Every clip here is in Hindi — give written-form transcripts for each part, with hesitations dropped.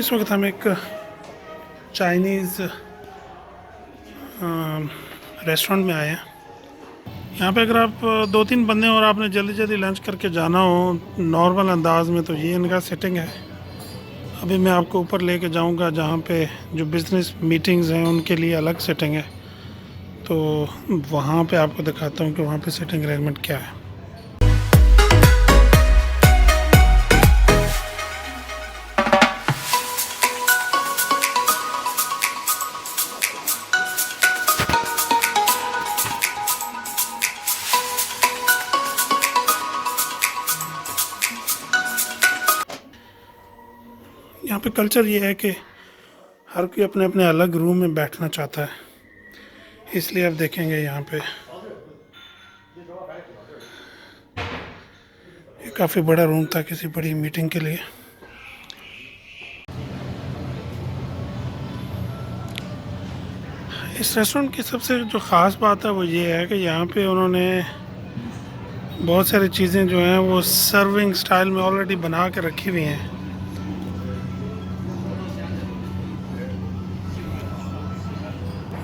इस वक्त हम एक चाइनीज़ रेस्टोरेंट में आए हैं। यहाँ पे अगर आप दो तीन बंदे और आपने जल्दी जल्दी लंच करके जाना हो नॉर्मल अंदाज में, तो ये इनका सेटिंग है। अभी मैं आपको ऊपर लेके जाऊँगा जहाँ पे जो बिज़नेस मीटिंग्स हैं उनके लिए अलग सेटिंग है, तो वहाँ पे आपको दिखाता हूँ कि वहाँ पे सेटिंग अरेंजमेंट क्या है। यहाँ पे कल्चर ये है कि हर कोई अपने अपने अलग रूम में बैठना चाहता है, इसलिए आप देखेंगे यहाँ पे ये काफ़ी बड़ा रूम था किसी बड़ी मीटिंग के लिए। इस रेस्टोरेंट की सबसे जो ख़ास बात है वो ये है कि यहाँ पे उन्होंने बहुत सारी चीज़ें जो हैं वो सर्विंग स्टाइल में ऑलरेडी बना के रखी हुई हैं।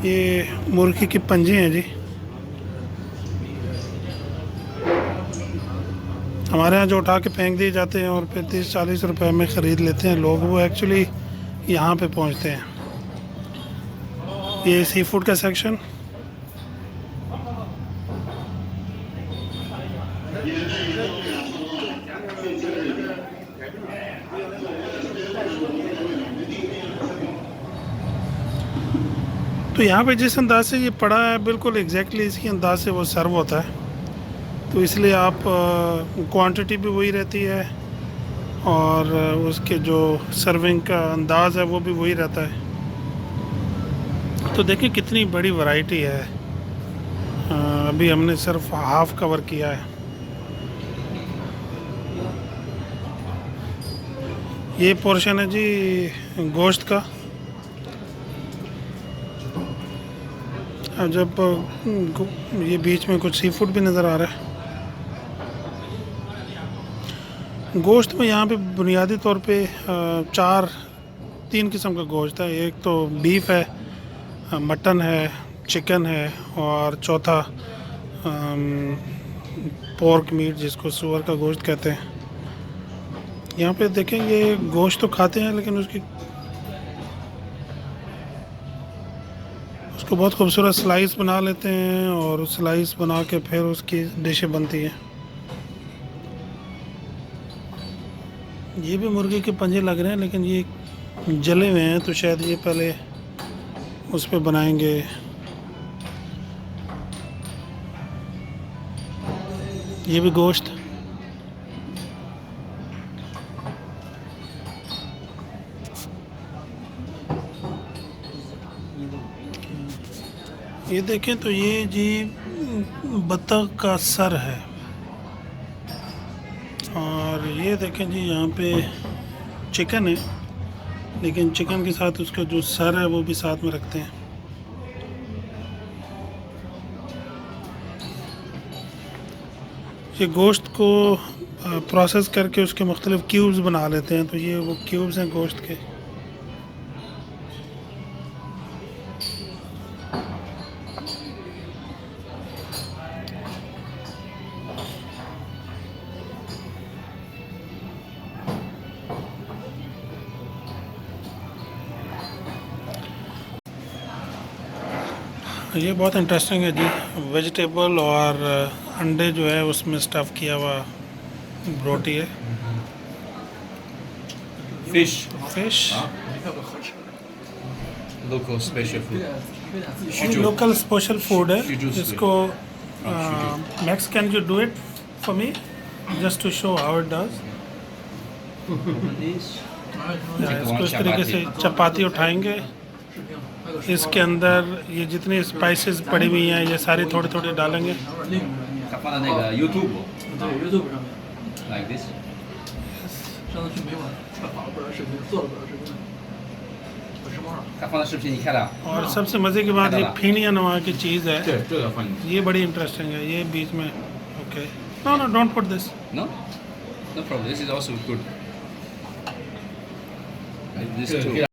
ये मुर्गी की पंजे हैं जी। हमारे यहाँ जो उठा के फेंक दिए जाते हैं और फिर 30-40 रुपए में ख़रीद लेते हैं लोग, वो एक्चुअली यहाँ पे पहुँचते हैं। ये सी फूड का सेक्शन। तो यहाँ पे जिस अंदाज से ये पड़ा है बिल्कुल एग्जैक्टली इसी अंदाज से वो सर्व होता है, तो इसलिए आप क्वांटिटी भी वही रहती है और उसके जो सर्विंग का अंदाज़ है वो भी वही रहता है। तो देखिए कितनी बड़ी वैरायटी है। अभी हमने सिर्फ हाफ कवर किया है। ये पोर्शन है जी गोश्त का। जब ये बीच में कुछ सी फूड भी नज़र आ रहा है। गोश्त में यहाँ पे बुनियादी तौर पे तीन किस्म का गोश्त है। एक तो बीफ है, मटन है, चिकन है और चौथा पोर्क मीट जिसको सुअर का गोश्त कहते हैं। यहाँ पे देखेंगे गोश्त तो खाते हैं लेकिन उसको बहुत खूबसूरत स्लाइस बना लेते हैं और स्लाइस बना के फिर उसकी डिशें बनती हैं। ये भी मुर्गे के पंजे लग रहे हैं लेकिन ये जले हुए हैं, तो शायद ये पहले उस पे बनाएंगे। ये भी गोश्त। ये देखें तो ये जी बत्तख का सर है। और ये देखें जी यहाँ पे चिकन है, लेकिन चिकन के साथ उसका जो सर है वो भी साथ में रखते हैं। ये गोश्त को प्रोसेस करके उसके मुख्तलिफ क्यूब्स बना लेते हैं, तो ये वो क्यूब्स हैं गोश्त के। ये बहुत इंटरेस्टिंग है जी। वेजिटेबल और अंडे जो है उसमें स्टफ़ किया हुआ रोटी है। Fish Local special food. Local special food है। इसको Max can you do it for me just to show how it does. इसको इस तरीके से चपाती उठाएंगे, इसके अंदर ये जितनी स्पाइसेस पड़ी हुई हैं ये सारी थोड़ी थोड़ी डालेंगे। YouTube like this. और सबसे मज़े की बात ये फीनिया नवा की चीज़ है, ये बड़ी इंटरेस्टिंग है। ये बीच में okay no don't put this. No problem. This is also good. This too.